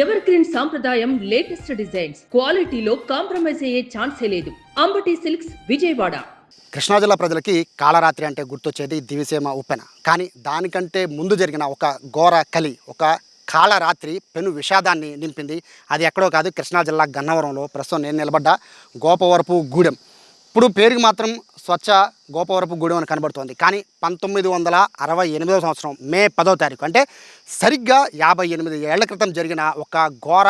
Ever green సాంప్రదాయం latest designs క్వాలిటీలో compromise అయ్యే ఛాన్సే లేదు. అంబటి సిల్క్స్ విజయవాడ. కృష్ణా జిల్లా ప్రజలకి కాళరాత్రి అంటే గుర్తొచ్చేది దివిసీమ ఉప్పెన. కానీ దానికంటే ముందు జరిగిన ఒక ఘోర కలి, ఒక కాళరాత్రి పెను విషాదాన్ని నింపింది. అది ఎక్కడో కాదు, కృష్ణా జిల్లా గన్నవరంలో ప్రస్తుతం నేను నిలబడ్డ గోపవరపు గూడెం. ఇప్పుడు పేరుకి మాత్రం స్వచ్ఛ గోపవరపు గూడెం అని కనబడుతోంది. కానీ 1968 సంవత్సరం మే 10వ తారీఖు, అంటే సరిగ్గా 58 ఏళ్ల క్రితం జరిగిన ఒక ఘోర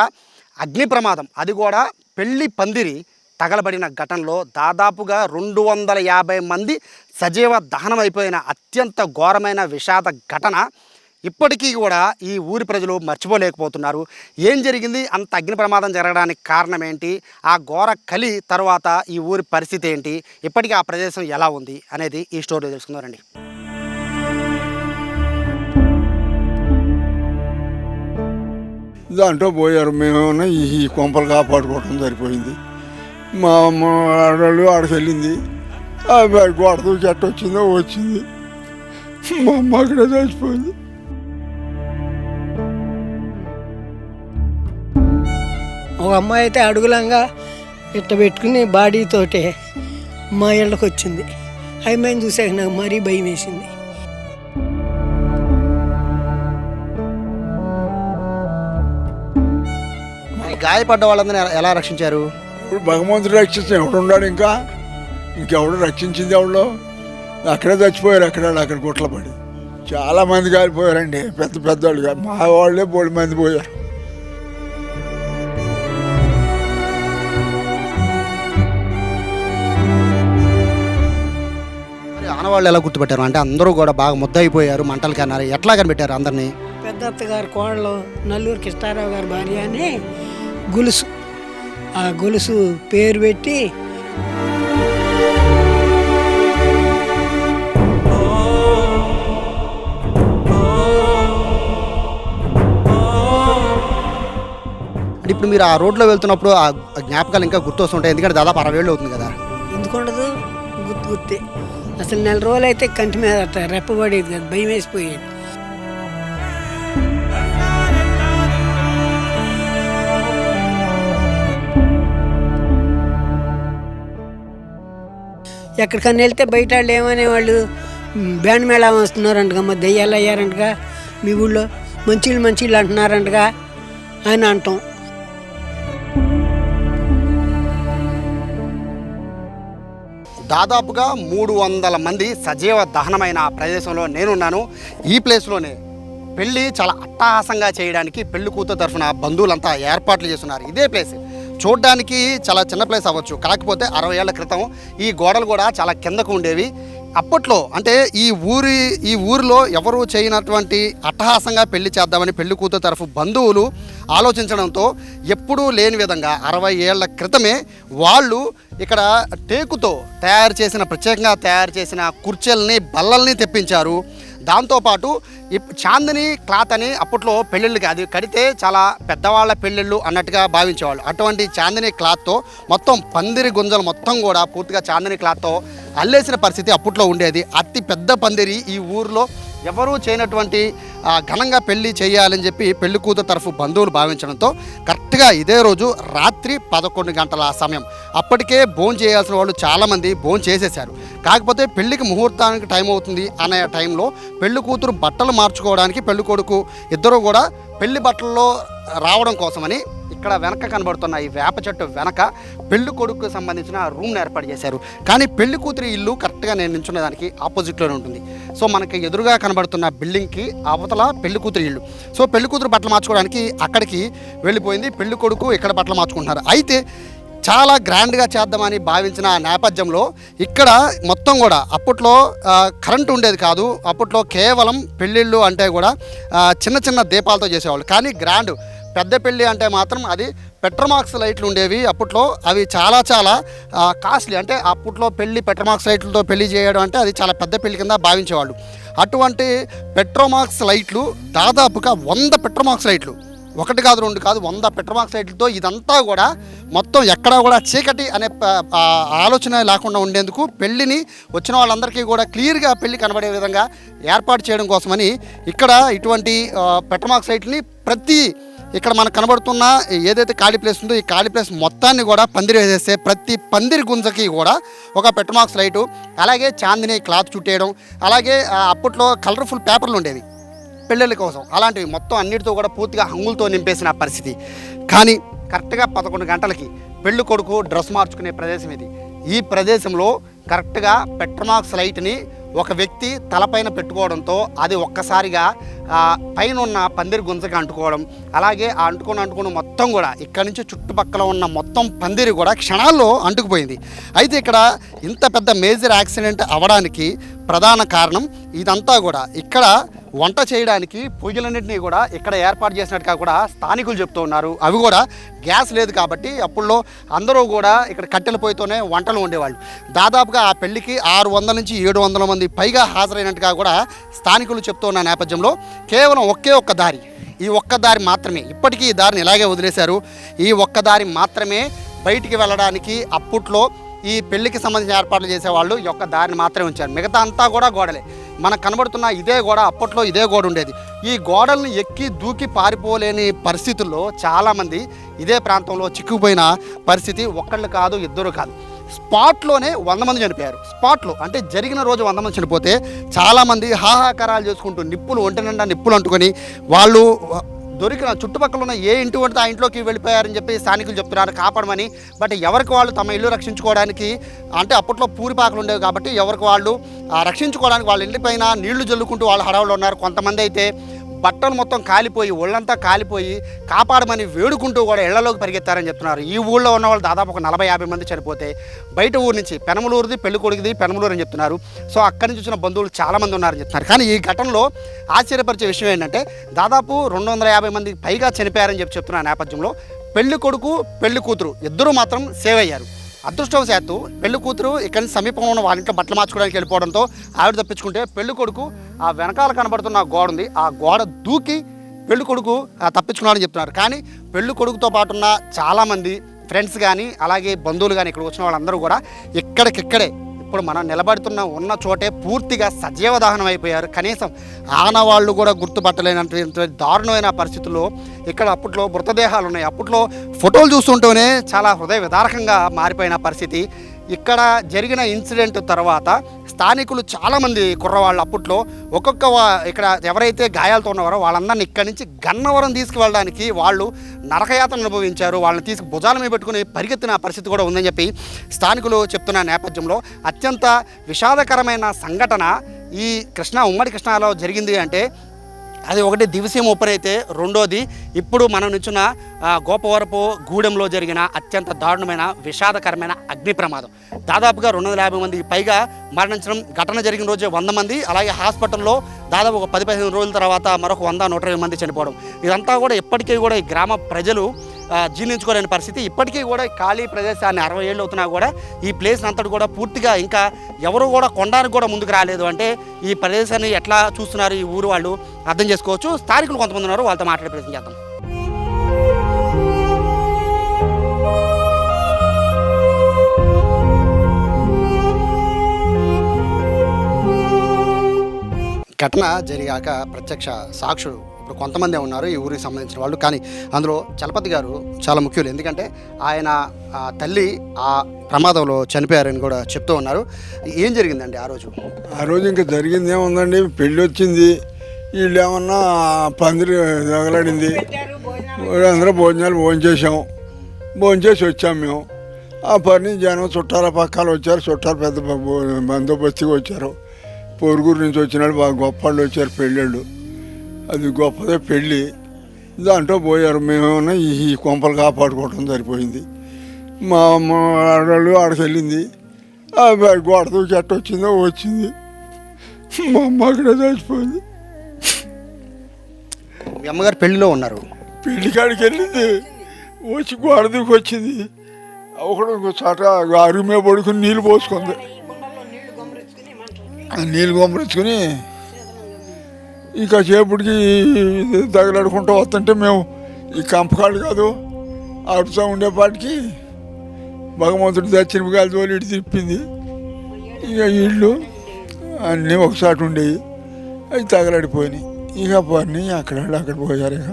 అగ్ని ప్రమాదం, అది కూడా పెళ్లి పందిరి తగలబడిన ఘటనలో దాదాపుగా 250 మంది సజీవ దహనం అయిపోయిన అత్యంత ఘోరమైన విషాద ఘటన ఇప్పటికీ కూడా ఈ ఊరి ప్రజలు మర్చిపోలేకపోతున్నారు. ఏం జరిగింది, అంత అగ్ని ప్రమాదం జరగడానికి కారణం ఏంటి, ఆ ఘోర కలి తర్వాత ఈ ఊరి పరిస్థితి ఏంటి, ఇప్పటికీ ఆ ప్రదేశం ఎలా ఉంది అనేది ఈ స్టోరీలో తెలుసుకుందామండి. దాంట్లో పోయారు, మేమేమన్నా ఈ కొంపలు కాపాడుకోవడం సరిపోయింది. మా అమ్మ ఆడవాళ్ళు ఆడికి వెళ్ళింది, గోడ దూకి ఎట్ట వచ్చిందో వచ్చింది, మా అమ్మ అక్కడే చచ్చిపోయింది. ఒక అమ్మాయి అయితే అడుగులంగా ఇట్ట పెట్టుకుని బాడీతోటే మా ఇళ్ళకి వచ్చింది. అమ్మాయిని చూసాక నాకు మరీ భయం వేసింది. గాయపడ్డ వాళ్ళందరూ ఎలా రక్షించారు? ఇప్పుడు భగవంతుడు రక్షించిన ఎవడు ఉన్నాడు, ఇంకెవడు రక్షించింది ఎవడో, అక్కడే చచ్చిపోయారు. అక్కడ గుట్ల పడి చాలామంది కాలిపోయారండి, పెద్ద పెద్దవాళ్ళు. మా వాళ్ళే 3 మంది పోయారు. ఆనవాళ్ళు ఎలా గుర్తుపెట్టారు? అంటే అందరూ కూడా బాగా ముద్దయిపోయారు, మంటలు కన్నారు, ఎట్లా కనిపెట్టారు అందరినీ? పెద్ద అత్తగారు కోడలు నల్లూరు కృష్ణారావు గారి భార్య అని గొలుసు, ఆ గొలుసు పేరు పెట్టి ఇప్పుడు మీరు ఆ రోడ్లో వెళ్తున్నప్పుడు ఆ జ్ఞాపకాలు ఇంకా గుర్తొస్తుంటాయి, ఎందుకంటే దాదాపు 60 ఏళ్ళు అవుతుంది కదా. ఎందుకుండదు, గుర్తే. అసలు 4 రోజులు అయితే కంటి మీద అట్ట రెప్పబడేది కదా, భయం వేసిపోయేది. ఎక్కడికన్నా వెళ్తే బయట వాళ్ళు ఏమనేవాళ్ళు, బ్యాండ్ మేళా వస్తున్నారంటగా, మా దెయ్యాలు అయ్యారంటగా, మీ ఊళ్ళో మంచిళ్ళు అంటున్నారంటగా అని అంటాం. దాదాపుగా 300 మంది సజీవ దహనమైన ప్రదేశంలో నేనున్నాను. ఈ ప్లేస్లోనే పెళ్ళి చాలా అట్టహాసంగా చేయడానికి పెళ్లి కూతురు తరఫున బంధువులంతా ఏర్పాట్లు చేస్తున్నారు. ఇదే ప్లేస్ చూడడానికి చాలా చిన్న ప్లేస్ అవ్వచ్చు, కాకపోతే 60 ఏళ్ల క్రితం ఈ గోడలు కూడా చాలా కిందకు ఉండేవి. అప్పట్లో అంటే ఈ ఊరిలో ఎవరు చేయనటువంటి అట్టహాసంగా పెళ్లి చేద్దామని పెళ్లి కూతురు తరఫు బంధువులు ఆలోచించడంతో ఎప్పుడూ లేని విధంగా 60 ఏళ్ల క్రితమే వాళ్ళు ఇక్కడ టేకుతో ప్రత్యేకంగా తయారు చేసిన కుర్చీలని, బల్లల్ని తెప్పించారు. దాంతోపాటు చాందిని క్లాత్ అని అప్పట్లో పెళ్ళిళ్ళకి అది కడితే చాలా పెద్దవాళ్ళ పెళ్ళిళ్ళు అన్నట్టుగా భావించేవాళ్ళు. అటువంటి చాందిని క్లాత్తో మొత్తం పందిరి గుంజలు మొత్తం కూడా పూర్తిగా చాందిని క్లాత్తో అల్లేసిన పరిస్థితి అప్పట్లో ఉండేది. అతి పెద్ద పందిరి ఈ ఊరిలో ఎవరూ చేయనటువంటి ఘనంగా పెళ్లి చేయాలని చెప్పి పెళ్లి కూతురు తరఫు బంధువులు భావించడంతో కరెక్ట్గా ఇదే రోజు రాత్రి 11 గంటల సమయం. అప్పటికే భోజనం చేయాల్సిన వాళ్ళు చాలామంది భోజనం చేసేశారు. కాకపోతే పెళ్లికి ముహూర్తానికి టైం అవుతుంది అనే టైంలో పెళ్లి కూతురు బట్టలు మార్చుకోవడానికి పెళ్లి కొడుకు ఇద్దరు కూడా పెళ్లి బట్టల్లో రావడం కోసమని ఇక్కడ వెనక కనబడుతున్న ఈ వేప చెట్టు వెనక పెళ్లి కొడుకు సంబంధించిన రూమ్ని ఏర్పాటు చేశారు. కానీ పెళ్లి కూతురి ఇల్లు కరెక్ట్గా నేను నించున్న దానికి ఆపోజిట్లోనే ఉంటుంది. సో మనకి ఎదురుగా కనబడుతున్న బిల్డింగ్కి అవతల పెళ్లి కూతురి ఇల్లు. సో పెళ్లి కూతురు బట్టలు మార్చుకోవడానికి అక్కడికి వెళ్ళిపోయింది, పెళ్లి కొడుకు ఇక్కడ బట్టలు మార్చుకుంటున్నారు. అయితే చాలా గ్రాండ్గా చేద్దామని భావించిన నేపథ్యంలో ఇక్కడ మొత్తం కూడా అప్పట్లో కరెంటు ఉండేది కాదు. అప్పట్లో కేవలం పెళ్ళిళ్ళు అంటే కూడా చిన్న చిన్న దీపాలతో చేసేవాళ్ళు. కానీ గ్రాండ్ పెద్ద పెళ్ళి అంటే మాత్రం అది పెట్రోమాక్స్ లైట్లు ఉండేవి అప్పట్లో. అవి చాలా కాస్ట్లీ. అంటే అప్పట్లో పెట్రోమాక్స్ లైట్లతో పెళ్లి చేయడం అంటే అది చాలా పెద్ద పెళ్లి కింద భావించేవాళ్ళు. అటువంటి పెట్రోమాక్స్ లైట్లు దాదాపుగా 100 పెట్రోమాక్స్ లైట్లు, 1 కాదు 2 కాదు 100 పెట్రోమాక్స్ లైట్లతో ఇదంతా కూడా మొత్తం ఎక్కడా కూడా చీకటి అనే ఆలోచన లేకుండా ఉండేందుకు పెళ్లిని వచ్చిన వాళ్ళందరికీ కూడా క్లియర్గా పెళ్లి కనబడే విధంగా ఏర్పాటు చేయడం కోసమని ఇక్కడ ఇటువంటి పెట్రోమాక్స్ లైట్ని ప్రతి ఇక్కడ మనకు కనబడుతున్న ఏదైతే ఖాళీ ప్లేస్ ఉందో ఈ ఖాళీ ప్లేస్ మొత్తాన్ని కూడా పందిరి వేసేస్తే ప్రతి పందిరి గుంజకి కూడా ఒక పెట్రోమాక్స్ లైటు, అలాగే చాందిని క్లాత్ చుట్టేయడం, అలాగే అప్పట్లో కలర్ఫుల్ పేపర్లు ఉండేవి పెళ్ళిళ్ళ కోసం, అలాంటివి మొత్తం అన్నిటితో కూడా పూర్తిగా హంగులతో నింపేసిన పరిస్థితి. కానీ కరెక్ట్గా 11 గంటలకి పెళ్ళి కొడుకు డ్రెస్ మార్చుకునే ప్రదేశం ఇది. ఈ ప్రదేశంలో కరెక్ట్గా పెట్రోమాక్స్ లైట్ని ఒక వ్యక్తి తలపైన పెట్టుకోవడంతో అది ఒక్కసారిగా పైన ఉన్న పందిరి గుంజకి అంటుకోవడం, అలాగే ఆ అంటుకుని మొత్తం కూడా ఇక్కడ నుంచి చుట్టుపక్కల ఉన్న మొత్తం పందిరి కూడా క్షణాల్లో అంటుకుపోయింది. అయితే ఇక్కడ ఇంత పెద్ద మేజర్ యాక్సిడెంట్ అవ్వడానికి ప్రధాన కారణం ఇదంతా కూడా ఇక్కడ వంట చేయడానికి పొయ్యిలన్నింటినీ కూడా ఇక్కడ ఏర్పాటు చేసినట్టుగా కూడా స్థానికులు చెప్తూ ఉన్నారు. అవి కూడా గ్యాస్ లేదు కాబట్టి అప్పుల్లో అందరూ కూడా ఇక్కడ కట్టెల పొయ్యితోనే వంటలు ఉండేవాళ్ళు. దాదాపుగా ఆ పెళ్లికి 600 నుంచి 700 మంది పైగా హాజరైనట్టుగా కూడా స్థానికులు చెప్తూ ఉన్న నేపథ్యంలో కేవలం ఒకే ఒక్క దారి, ఈ ఒక్క దారి మాత్రమే, ఇప్పటికీ ఈ దారిని ఇలాగే వదిలేశారు. ఈ ఒక్క దారి మాత్రమే బయటికి వెళ్ళడానికి అప్పట్లో ఈ పెళ్లికి సంబంధించిన ఏర్పాట్లు చేసేవాళ్ళు ఈ యొక్క దారిని మాత్రమే ఉంచారు. మిగతా అంతా కూడా గోడలే. మనకు కనబడుతున్న ఇదే గోడ, అప్పట్లో ఇదే గోడ ఉండేది. ఈ గోడల్ని ఎక్కి దూకి పారిపోలేని పరిస్థితుల్లో చాలామంది ఇదే ప్రాంతంలో చిక్కుపోయిన పరిస్థితి. ఒక్కళ్ళు కాదు, ఇద్దరు కాదు, స్పాట్లోనే 100 మంది చనిపోయారు. స్పాట్లో అంటే జరిగిన రోజు 100 మంది చనిపోతే చాలామంది హాహాకారాలు చేసుకుంటూ నిప్పులు ఒంటి నిండా నిప్పులు అంటుకొని వాళ్ళు దొరికిన చుట్టుపక్కల ఉన్న ఏ ఇంటి వంటితో ఆ ఇంట్లోకి వెళ్ళిపోయారని చెప్పి స్థానికులు చెప్తున్నారు కాపాడమని. బట్ ఎవరికి వాళ్ళు తమ ఇల్లు రక్షించుకోవడానికి, అంటే అప్పట్లో పూరిపాకలు ఉండేవి కాబట్టి ఎవరికి వాళ్ళు రక్షించుకోవడానికి వాళ్ళ ఇంటిపైన నీళ్లు జల్లుకుంటూ వాళ్ళు హడావులు ఉన్నారు. కొంతమంది అయితే బట్టలు మొత్తం కాలిపోయి ఒళ్ళంతా కాలిపోయి కాపాడమని వేడుకుంటూ కూడా ఇళ్లలోకి పరిగెత్తారని చెప్తున్నారు. ఈ ఊళ్ళో ఉన్న వాళ్ళు దాదాపు ఒక 40-50 మంది చనిపోతే బయట ఊరు నుంచి పెనమలూరుది పెళ్లి కొడుకుది పెనమలూరు అని చెప్తున్నారు. సో అక్కడి నుంచి వచ్చిన బంధువులు చాలామంది ఉన్నారని చెప్తున్నారు. కానీ ఈ ఘటనలో ఆశ్చర్యపరిచే విషయం ఏంటంటే దాదాపు 250 మంది పైగా చనిపోయారని చెప్తున్న నేపథ్యంలో పెళ్లి కొడుకు పెళ్లి కూతురు ఇద్దరూ మాత్రం సేవ్ అయ్యారు. అదృష్టవశాత్తు పెళ్లి కూతురు ఇక్కడి నుంచి సమీపంలో ఉన్న వాళ్ళ ఇంట్లో బట్టలు మార్చుకోవడానికి వెళ్ళిపోవడంతో ఆవిడ తప్పించుకుంటే పెళ్లి కొడుకు ఆ వెనకాల కనబడుతున్న గోడ ఉంది, ఆ గోడ దూకి పెళ్లి కొడుకు తప్పించుకున్నాడని చెప్తున్నారు. కానీ పెళ్లి కొడుకుతో పాటు ఉన్న చాలామంది ఫ్రెండ్స్ కానీ అలాగే బంధువులు కానీ ఇక్కడ వచ్చిన వాళ్ళందరూ కూడా ఇక్కడికిక్కడే ఇప్పుడు మనం నిలబడుతున్న ఉన్న చోటే పూర్తిగా సజీవ దహనం అయిపోయారు. కనీసం ఆనవాళ్ళు కూడా గుర్తుపట్టలేనటువంటి దారుణమైన పరిస్థితుల్లో ఇక్కడ అప్పట్లో మృతదేహాలు ఉన్నాయి. అప్పట్లో ఫోటోలు చూస్తుంటేనే చాలా హృదయ విదారకంగా మారిపోయిన పరిస్థితి. ఇక్కడ జరిగిన ఇన్సిడెంట్ తర్వాత స్థానికులు చాలామంది కుర్రవాళ్ళు అప్పట్లో ఇక్కడ ఎవరైతే గాయాలతో ఉన్నారో వాళ్ళందరినీ ఇక్కడి నుంచి గన్నవరం తీసుకువెళ్ళడానికి వాళ్ళు నరకయాతన అనుభవించారు. వాళ్ళని తీసుకు భుజాల మీద పెట్టుకుని పరిగెత్తిన పరిస్థితి కూడా ఉందని చెప్పి స్థానికులు చెప్తున్న నేపథ్యంలో అత్యంత విషాదకరమైన సంఘటన ఈ ఉమ్మడి కృష్ణాలో జరిగింది. అంటే అది ఒకటి దివిసీమ ఉప్పరైతే, రెండోది ఇప్పుడు మనం నిల్చున్న గోపవరపు గూడెంలో జరిగిన అత్యంత దారుణమైన విషాదకరమైన అగ్ని ప్రమాదం. దాదాపుగా 250 మందికి పైగా మరణించడం, ఘటన జరిగిన రోజే 100 మంది, అలాగే హాస్పిటల్లో దాదాపు ఒక 10-15 రోజుల తర్వాత మరొక 100-120 మంది చనిపోవడం. ఇదంతా కూడా ఇప్పటికీ కూడా ఈ గ్రామ ప్రజలు జీర్ణించుకోలేని పరిస్థితి. ఇప్పటికీ కూడా ఖాళీ ప్రదేశాన్ని 60 ఏళ్ళు అవుతున్నా కూడా ఈ ప్లేస్ని అంతటి కూడా పూర్తిగా ఇంకా ఎవరు కూడా కొనడానికి కూడా ముందుకు రాలేదు. అంటే ఈ ప్రదేశాన్ని ఎట్లా చూస్తున్నారు ఈ ఊరు వాళ్ళు అర్థం చేసుకోవచ్చు. స్థానికులు కొంతమంది ఉన్నారు, వాళ్ళతో మాట్లాడే ప్రయత్నం చేద్దాం. ఘటన జరిగాక ప్రత్యక్ష సాక్షులు ఇప్పుడు కొంతమందే ఉన్నారు ఈ ఊరికి సంబంధించిన వాళ్ళు. కానీ అందులో చలపతి గారు చాలా ముఖ్యులు. ఎందుకంటే ఆయన తల్లి ఆ ప్రమాదంలో చనిపోయారని కూడా చెప్తూ ఉన్నారు. ఏం జరిగిందండి ఆ రోజు? ఆ రోజు ఇంకా జరిగింది ఏముందండి, పెళ్ళి వచ్చింది, వీళ్ళు ఏమన్నా పందిరి తగలాడింది, అందరూ భోంచేసాం, భోంచేసి వచ్చాం మేము. ఆ పని జనం చుట్టాల పక్కన వచ్చారు, చుట్టాలు పెద్ద బందోబస్తుగా వచ్చారు, పొరుగురు నుంచి వచ్చిన వాళ్ళు బాగా గొప్పళ్ళు వచ్చారు పెళ్ళిళ్ళు. అది గొప్పదే పెళ్ళి, దాంట్లో పోయారు. మేమేమన్నా ఈ కొంపలు కాపాడుకోవటం సరిపోయింది. మా ఆడవాళ్ళు ఆడికి వెళ్ళింది, గోడతో చెట్ట వచ్చిందో వచ్చింది, మా అమ్మ అక్కడే చచ్చిపోయింది. మీ అమ్మగారు పెళ్ళిలో ఉన్నారు, పెళ్లి కాడికి వెళ్ళింది, వచ్చి గోడ దూకి వచ్చింది. ఒకడు చాట అరుగు మీద పడుకుని నీళ్ళు పోసుకుంది, నీళ్ళు గొమ్మరించుకుని ఇంకా చేపటికి తగలాడుకుంటూ వస్తుంటే మేము ఈ కంపకాడు కాదు ఆడుతూ ఉండేపాటికి భగవంతుడి దక్షిణగాలి తోలి ఇటు తిప్పింది. ఇక ఇళ్ళు అన్నీ ఒకసారి ఉండేవి, అవి తగలాడిపోయినాయి. ఇక పని అక్కడ పోయారు. ఇక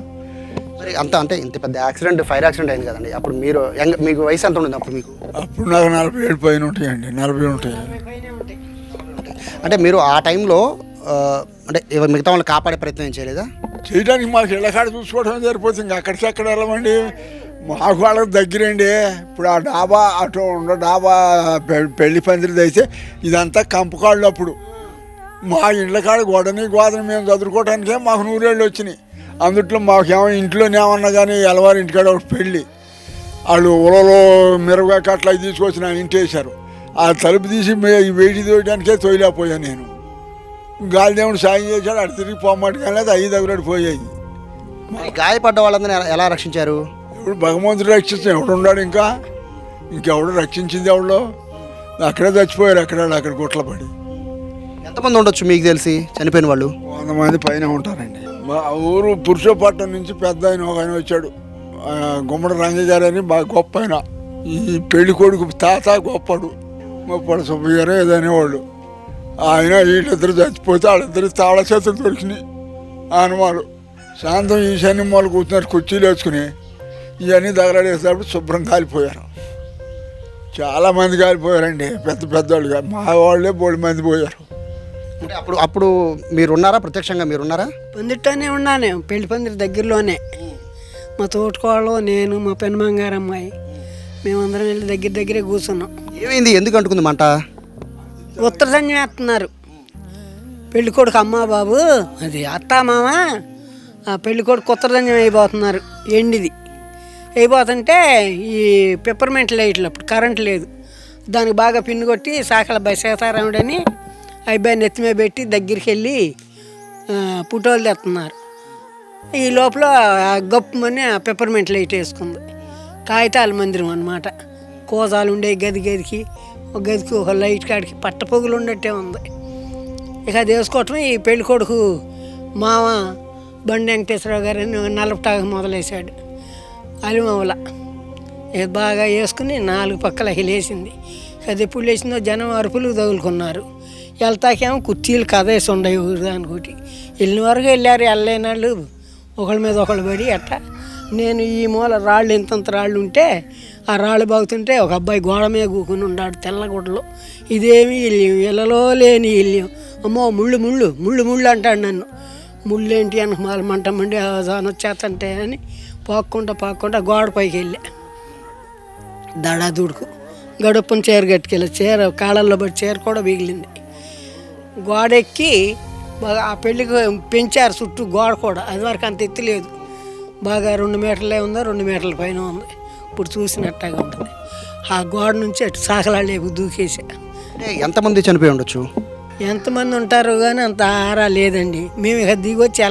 మరి అంత అంటే ఇంత పెద్ద యాక్సిడెంట్, ఫైర్ యాక్సిడెంట్ అయింది కదండి, అప్పుడు మీరు మీకు వయసు ఎంత ఉండదు అప్పుడు మీకు? అప్పుడు నాకు 47 పైన ఉంటాయండి, 40 ఉంటాయి. అంటే మీరు ఆ టైంలో అంటే మిగతా వాళ్ళని కాపాడే ప్రయత్నం ఏం చేయలేదా? చేయడానికి మాకు ఇళ్ళకాడ చూసుకోవడం సరిపోతుంది, ఇంకా అక్కడికి ఎక్కడ వెళ్ళమండి. మాకు వాళ్ళకి దగ్గరండి. ఇప్పుడు ఆ డాబా అటు ఉన్న డాబా పెళ్లి పందిరిది అయితే ఇదంతా కంపకాళ్ళు. అప్పుడు మా ఇళ్ళకాడ గోడని మేము చదువుకోవడానికే మాకు 100 ఏళ్ళు వచ్చినాయి. అందుట్లో మాకేమో ఇంట్లోనేమన్నా కానీ ఎలవారి ఇంటికాడ ఒక పెళ్ళి, వాళ్ళు ఉలలో మిరపకాయ కట్ల తీసుకొచ్చి నా ఇంటి వేశారు. ఆ తలుపు తీసి వేడి తోయడానికే తోయలేకపోయాను నేను. గాలిదేవుడు సాయం చేశాడు, అటు తిరిగి పోమాటం లేదు, 5 దగ్గర పోయాయి. గాయపడ్డ వాళ్ళందరినీ ఎలా రక్షించారు? ఇప్పుడు భగవంతుడు రక్షించాడు, ఎవడున్నాడు ఇంకెవడు రక్షించింది ఎవడో? అక్కడే చచ్చిపోయారు, అక్కడ గుట్ల పడి. ఎంతమంది ఉండొచ్చు మీకు తెలిసి చనిపోయిన వాళ్ళు? 100 మంది పైన ఉంటారండి. మా ఊరు పురుషోపట్నం నుంచి పెద్ద ఒక ఆయన వచ్చాడు, గుమ్మడి రంగయ్య గారు అని బాగా గొప్ప ఆయన. ఈ పెళ్లి కొడుకు తాత గొప్పడు సుబ్బయ్య గారు ఏదనేవాళ్ళు. ఆయన వీళ్ళిద్దరు చచ్చిపోతే వాళ్ళిద్దరు తాళ చేతులు దొరికినాయి. ఆనవాళ్ళు శాంతం ఈశాన్య మూల కూర్చున్నారు, కుర్చీలు వేసుకుని ఇవన్నీ దగ్గరేసేటప్పుడు శుభ్రం కాలిపోయారు. చాలామంది కాలిపోయారండి, పెద్దవాళ్ళుగా. మా వాళ్ళే 3 మంది పోయారు. అంటే అప్పుడు మీరున్నారా? ప్రత్యక్షంగా మీరున్నారా? పందిట్లోనే ఉన్నాను, పెళ్లి పందిరి దగ్గరలోనే. మా తోటకోళ్ళు, నేను, మా పెనుమంగారు అమ్మాయి, మేమందరం వెళ్ళి దగ్గరే కూర్చున్నాం. ఏమైంది? ఎందుకు అంటుకుంది మంట? ఉత్తరసంజం వేస్తున్నారు. పెళ్లి కొడుకు అమ్మ బాబు, అది అత్త మామ, ఆ పెళ్లి కొడుకు ఉత్తరసంజం అయిపోతున్నారు. ఎండిది అయిపోతుంటే ఈ పెప్పర్మెంట్ లైట్లు, అప్పుడు కరెంట్ లేదు, దానికి బాగా పిన్ను కొట్టి సాకల సీతారాముడని అబ్బాయిని ఎత్తిమే పెట్టి దగ్గరికి వెళ్ళి పుటోలు తెస్తున్నారు. ఈ లోపల గప్పుమని ఆ పెప్పర్మెంట్ లైట్ వేసుకుంది. కాగితాల మందిరం అన్నమాట. కోజాలు ఉండే గదికి ఒక గదికి ఒక లైట్ కాడికి పట్టపొగులు ఉండట్టే ఉంది. ఇక అది వేసుకోవటం ఈ పెళ్లి కొడుకు మామ బండి వెంకటేశ్వరరావు గారు నలపటాకు మొదలేశాడు. అలిమవల ఇది బాగా వేసుకుని 4 పక్కల లేచింది. అది ఎప్పుడు లేచిందో జనం అరుపులు తగులుకున్నారు. వెళ్తాకేమో కుర్చీలు కదేసి ఉండవు దానికోటి. వెళ్ళిన వరకు వెళ్ళారు, వెళ్ళలేని వాళ్ళు ఒకళ్ళ మీద ఒకళ్ళు పడి అట్ట. నేను ఈ మూల రాళ్ళు ఇంతంత రాళ్ళు ఉంటే ఆ రాళ్ళు బాగుతుంటే ఒక అబ్బాయి గోడ మీద కూకుని ఉన్నాడు తెల్లగుడ్డలో. ఇదేమి ఇల్లు, ఇళ్ళలో లేని ఇల్లు. అమ్మో ముళ్ళు అంటాడు నన్ను. ముళ్ళు ఏంటి అనకు మాల మంట మండి వచ్చేస్తంటే అని పాక్కుంటా గోడ పైకి వెళ్ళా. దడా దుడుకు గడుపుని చీర కట్టుకెళ్ళి చీర కాళ్ళల్లో పడి చీర కూడా మిగిలింది. గోడ ఎక్కి బాగా ఆ పెళ్ళికి పెంచారు చుట్టూ గోడ కూడా. అది వరకు అంత ఎత్తులేదు, బాగా 2 మీటర్లే ఉందో 2 మీటర్ల పైన ఉంది. ఇప్పుడు చూసినట్టుగా ఉంటుంది. ఆ గోడ నుంచి అటు సాకలాడలేపు దూకేసా. ఎంతమంది చనిపోయి ఉండొచ్చు? ఎంతమంది ఉంటారు కానీ అంత ఆరా లేదండి. మేము ఇక దిగొచ్చి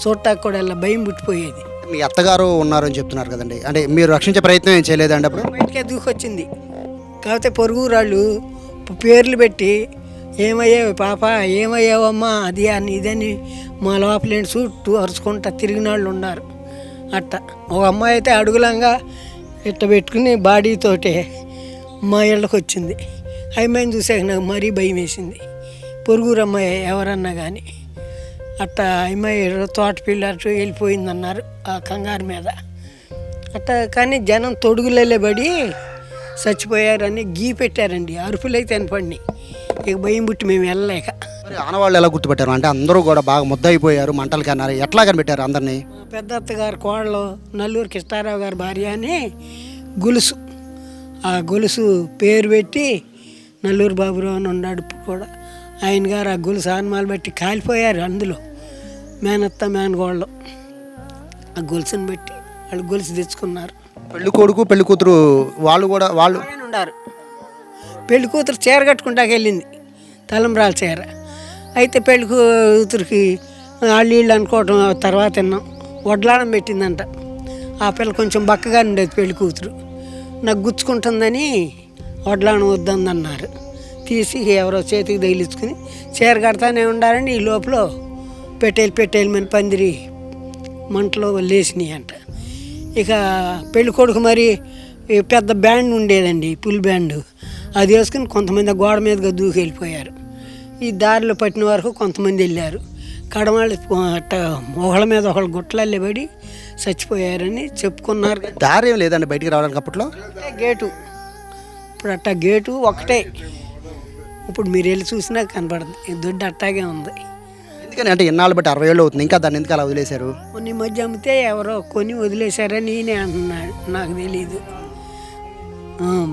చూడటానికి కూడా భయం పుట్టిపోయేది. మీ అత్తగారు ఉన్నారని చెప్తున్నారు కదండి, అంటే మీరు రక్షించే ప్రయత్నం ఏం చేయలేదండి అప్పుడు? బయటకే దూకొచ్చింది. కాకపోతే పొరుగురాళ్ళు పేర్లు పెట్టి ఏమయ్యావు పాప, ఏమయ్యావమ్మా, అది అని ఇదని మా లోపలేంటి చుట్టూ అరుచుకుంటా తిరిగిన వాళ్ళు ఉన్నారు. అట్ట ఒక అమ్మాయి అయితే అడుగులంగా ఇట్ట పెట్టుకుని బాడీతోటే మా ఇళ్ళకి వచ్చింది. అమ్మాయిని చూసాక నాకు మరీ భయం వేసింది. పొరుగురు అమ్మాయి ఎవరన్నా కానీ అట్ట అమ్మాయి తోట పిల్లలు వెళ్ళిపోయిందన్నారు ఆ కంగారు మీద. అట్ట కానీ జనం తొడుగులే పడి చచ్చిపోయారని గీ పెట్టారండి. అరుపులైతే అనిపడినాయి. ఇక భయం పుట్టి మేము వెళ్ళలేక. మరి ఆనవాళ్ళు ఎలా గుర్తుపెట్టారు? అంటే అందరూ కూడా బాగా ముద్ద అయిపోయారు, మంటలకి అన్నారు, ఎట్లా కనిపెట్టారు అందరినీ? పెద్ద అత్తగారు కోడలు నల్లూరు కృష్ణారావు గారి భార్య అని గొలుసు, ఆ గొలుసు పేరు పెట్టి నల్లూరు బాబురావు అని ఉన్నాడు ఇప్పుడు కూడా. ఆయన గారు ఆ గొలుసు ఆనమాలు బట్టి కాలిపోయారు. అందులో మేనత్త మేనగోళ్ళు ఆ గొలుసుని బట్టి వాళ్ళు గొలుసు తెచ్చుకున్నారు. పెళ్లి కొడుకు పెళ్లి కూతురు వాళ్ళు ఉన్నారు. పెళ్లి కూతురు చీర కట్టుకుంటాకి వెళ్ళింది, తలంబ్రాల చీర. అయితే పెళ్లి కూతురికి వాళ్ళు అనుకోవటం తర్వాత విన్నాం, వడ్లాడం పెట్టిందంట. ఆ పిల్ల కొంచెం బక్కగా ఉండేది పెళ్లి కూతురు. నాకు గుచ్చుకుంటుందని వడ్లాడం వద్దందన్నారు. తీసి ఎవరో చేతికి తగిలించుకుని చీర కడతానే ఉండాలని ఈ లోపల పెట్టేలు మన పందిరి మంటలో లేచినాయి అంట. ఇక పెళ్లి కొడుకు మరి పెద్ద బ్యాండ్ ఉండేదండి, పుల్ బ్యాండ్, అది వేసుకుని కొంతమంది గోడ మీదగా దూకి వెళ్ళిపోయారు. ఈ దారిలో పట్టిన వరకు కొంతమంది వెళ్ళారు. కడమాళ్ళు అట్ట ఒకళ్ళ మీద ఒకళ్ళు గుట్టలల్లే పడి చచ్చిపోయారని చెప్పుకున్నారు. దారి ఏం లేదండి బయటికి రావడానికి అప్పట్లో. ఒకటే గేటు, ఇప్పుడు అట్టా గేటు ఒకటే. ఇప్పుడు మీరు వెళ్ళి చూసినా కనపడుతుంది, దొడ్డి అట్టాగే ఉంది. ఎందుకని అంటే ఇన్నాళ్ళు బట్టి 60 ఏళ్ళు అవుతుంది, ఇంకా దాన్ని ఎందుకు అలా వదిలేశారు? కొన్ని మధ్య అమ్మితే ఎవరో కొని వదిలేశారని నేనే అంటున్నాడు, నాకు తెలీదు.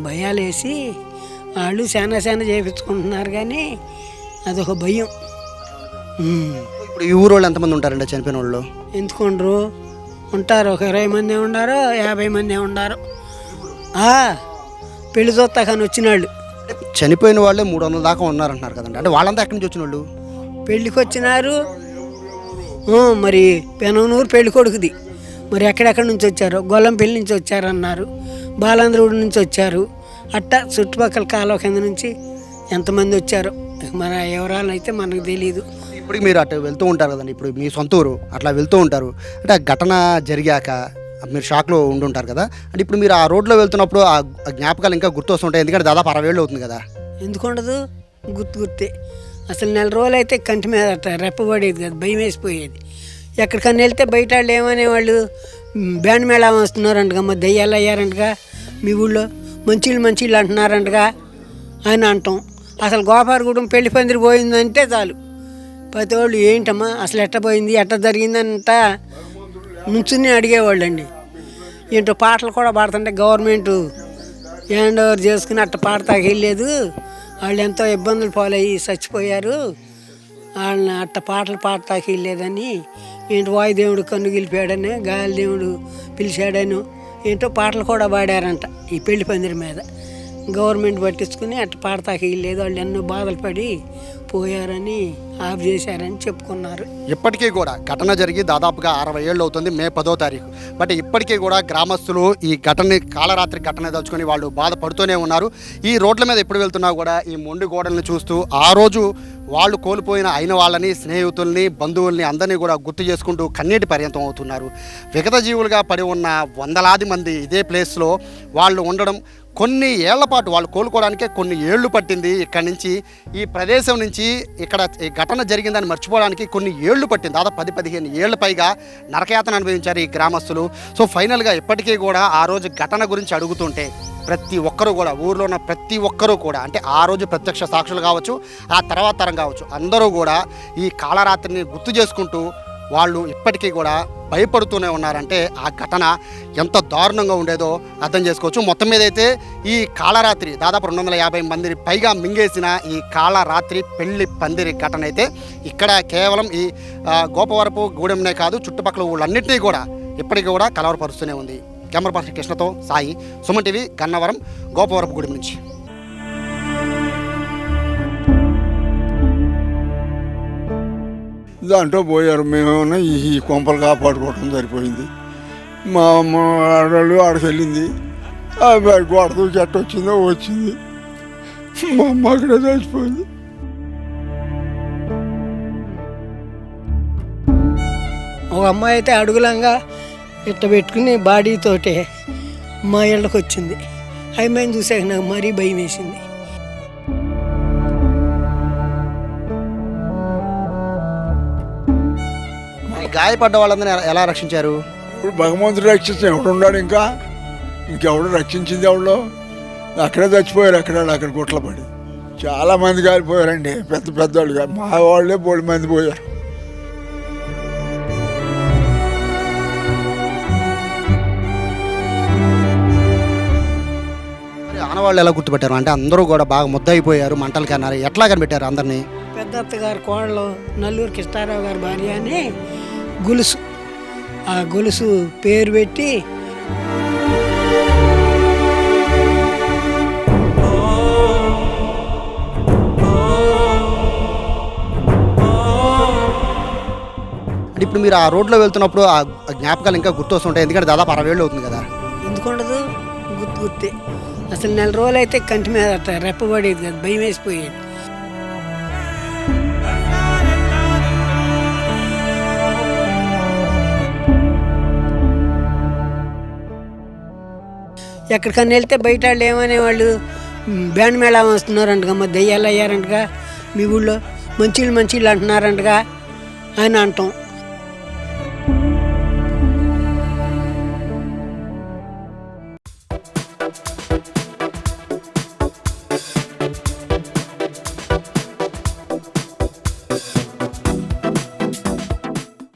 భయాలు వేసి వాళ్ళు చాలా చేయించుకుంటున్నారు, కానీ అదొక భయం. ఇప్పుడు ఈ ఊరోళ్ళు ఎంతమంది ఉంటారండి చనిపోయిన వాళ్ళు? ఎందుకుండ్రు ఉంటారు, ఒక 20 మంది ఉండారు, 50 మంది ఉండారు. పెళ్లి చూస్తా కానీ వచ్చిన వాళ్ళు. చనిపోయిన వాళ్ళే 300 దాకా ఉన్నారంటున్నారు కదండి, అంటే వాళ్ళంతా ఎక్కడి నుంచి వచ్చిన వాళ్ళు? పెళ్ళికి వచ్చినారు. మరి పెనమనూరు పెళ్లి కొడుకుది, మరి ఎక్కడెక్కడి నుంచి వచ్చారు? గొల్లంపల్లి నుంచి వచ్చారన్నారు, బాలాంధ్రుడి నుంచి వచ్చారు, అట్టా చుట్టుపక్కల కాలువ కింద నుంచి ఎంతమంది వచ్చారో మన వివరాలు అయితే మనకు తెలియదు. ఇప్పుడు మీరు అటు వెళ్తూ ఉంటారు కదండి, ఇప్పుడు మీ సొంత ఊరు, అట్లా వెళ్తూ ఉంటారు అంటే ఆ ఘటన జరిగాక మీరు షాక్లో ఉండుంటారు కదా, అంటే ఇప్పుడు మీరు ఆ రోడ్లో వెళ్తున్నప్పుడు ఆ జ్ఞాపకాలు ఇంకా గుర్తు వస్తుంటాయి, ఎందుకంటే దాదాపు 60 ఏళ్ళు అవుతుంది కదా. ఎందుకుండదు, గుర్తే. అసలు 4 రోజులు అయితే కంటి మీద అట్ట రెప్పబడేది కదా, భయం వేసిపోయేది. ఎక్కడికన్నా వెళ్తే బయట వాళ్ళు ఏమనేవాళ్ళు, బ్యాండ్ మేళా వస్తున్నారంటగా, మరి దయ్యాలు అయ్యారంటగా మీ ఊళ్ళో, మంచిళ్ళు అంటున్నారంటగా అని అంటాం. అసలు గోపాలగూడెం పెళ్లి పందిరి పోయిందంటే చాలు ప్రతి వాళ్ళు ఏంటమ్మా అసలు ఎట్ట పోయింది, ఎట్ట జరిగిందంట నుంచుని అడిగేవాళ్ళు అండి. ఏంటో పాటలు కూడా పాడుతుంటే గవర్నమెంట్ హ్యాండ్ ఓవర్ చేసుకుని అట్ట పాడతాకి వెళ్ళలేదు, వాళ్ళు ఎంతో ఇబ్బందులు పాలయ్యి చచ్చిపోయారు, వాళ్ళని అట్ట పాటలు పాడతాకి వెళ్ళలేదని, ఏంటో వాయుదేవుడు కన్ను గెలిపాడని, గాలి దేవుడు పిలిచాడని ఏంటో పాటలు కూడా పాడారంట ఈ పెళ్లి పందిరి మీద. గవర్నమెంట్ పట్టించుకుని అట్ట పాడతాకి వెళ్ళలేదు, వాళ్ళు ఎన్నో బాధలు పడి పోయారని ఆఫ్ చేశారని చెప్పుకున్నారు. ఇప్పటికీ కూడా ఘటన జరిగి దాదాపుగా 60 ఏళ్ళు అవుతుంది, మే 10వ తారీఖు. బట్ ఇప్పటికీ కూడా గ్రామస్తులు ఈ ఘటనని కాళరాత్రి ఘటన దలుచుకొని వాళ్ళు బాధపడుతూనే ఉన్నారు. ఈ రోడ్ల మీద ఎప్పుడు వెళ్తున్నా కూడా ఈ మొండి గోడల్ని చూస్తూ ఆ రోజు వాళ్ళు కోల్పోయిన అయిన వాళ్ళని, స్నేహితుల్ని, బంధువుల్ని అందరినీ కూడా గుర్తు చేసుకుంటూ కన్నీటి పర్యంతం అవుతున్నారు. విగత జీవులుగా పడి ఉన్న వందలాది మంది ఇదే ప్లేస్లో వాళ్ళు ఉండడం, కొన్ని ఏళ్ల పాటు వాళ్ళు కోలుకోవడానికే కొన్ని ఏళ్ళు పట్టింది. ఇక్కడి నుంచి ఈ ప్రదేశం నుంచి ఇక్కడ ఈ ఘటన జరిగిందని మర్చిపోవడానికి కొన్ని ఏళ్ళు పట్టింది. దాదాపు 10-15 ఏళ్ళ పైగా నరకయాతన అనుభవించారు ఈ గ్రామస్తులు. సో ఫైనల్గా ఇప్పటికీ కూడా ఆ రోజు ఘటన గురించి అడుగుతుంటే ప్రతి ఒక్కరూ కూడా, ఊరిలో ఉన్న ప్రతి ఒక్కరూ కూడా, అంటే ఆ రోజు ప్రత్యక్ష సాక్షులు కావచ్చు, ఆ తర్వాత తరం కావచ్చు, అందరూ కూడా ఈ కాళరాత్రిని గుర్తు చేసుకుంటూ వాళ్ళు ఇప్పటికీ కూడా భయపడుతూనే ఉన్నారంటే ఆ ఘటన ఎంత దారుణంగా ఉండేదో అర్థం చేసుకోవచ్చు. మొత్తం మీద అయితే ఈ కాళరాత్రి దాదాపు 250 మందిని పైగా మింగేసిన ఈ కాళరాత్రి పెళ్లి పందిరి ఘటన అయితే ఇక్కడ కేవలం ఈ గోపవరపు గూడెంనే కాదు, చుట్టుపక్కల ఊళ్ళన్నింటినీ కూడా ఇప్పటికీ కూడా కలవరపరుస్తూనే ఉంది. కెమెరా పర్సన్ కృష్ణతో సాయి, సుమన్ టీవీ, గన్నవరం, గోపవరపు గూడెం నుంచి. దాంట్లో పోయారు, మేమేమన్నా ఈ కొంపలు కాపాడుకోవటం సరిపోయింది. మా అమ్మ ఆడవాళ్ళు ఆడికి వెళ్ళింది, గోడ దూకి ఎట్ట వచ్చిందో వచ్చింది, మా అమ్మ అక్కడే చచ్చిపోయింది. ఒక అమ్మాయి అయితే అడుగులంగా ఇట్ట పెట్టుకుని బాడీతోటే మా ఇళ్ళకి వచ్చింది. అమ్మాయిని చూసాక నాకు మరీ భయం వేసింది. గాయపడ్డ వాళ్ళందరినీ ఎలా రక్షించారు? ఇప్పుడు భగవంతుడు రక్షించిన ఎవడు ఉన్నాడు, ఇంకెవడు రక్షించింది ఎవడో, అక్కడే చచ్చిపోయారు. అక్కడ గుట్ల పడి చాలామంది కాలిపోయారండి, పెద్దవాళ్ళుగా. మా వాళ్ళే 3 మంది పోయారు. ఆనవాళ్ళు ఎలా గుర్తుపెట్టారు? అంటే అందరూ కూడా బాగా ముద్దయిపోయారు, మంటలు కన్నారు, ఎట్లా కనిపెట్టారు అందరినీ? పెద్ద అత్తగారు కోడలు నల్లూరు కృష్ణారావు గారి భార్య అని గొలుసు, ఆ గొలుసు పేరు పెట్టి ఇప్పుడు మీరు ఆ రోడ్లో వెళ్తున్నప్పుడు ఆ జ్ఞాపకాలు ఇంకా గుర్తు వస్తుంటాయి, ఎందుకంటే దాదాపు 60 ఏళ్ళు అవుతుంది కదా. ఎందుకుండదు, గుర్తే. అసలు 4 రోజులు అయితే కంటి మీద అట్ట రెప్పబడేది కదా, భయం వేసిపోయేది. ఎక్కడికన్నా వెళ్తే బయట వాళ్ళు ఏమనేవాళ్ళు, బ్యాండ్ మేళా వస్తున్నారంటగా, మరి దయ్యాలు అయ్యారంటగా మీ ఊళ్ళో, మంచిళ్ళు అంటున్నారంటగా అని అంటాం.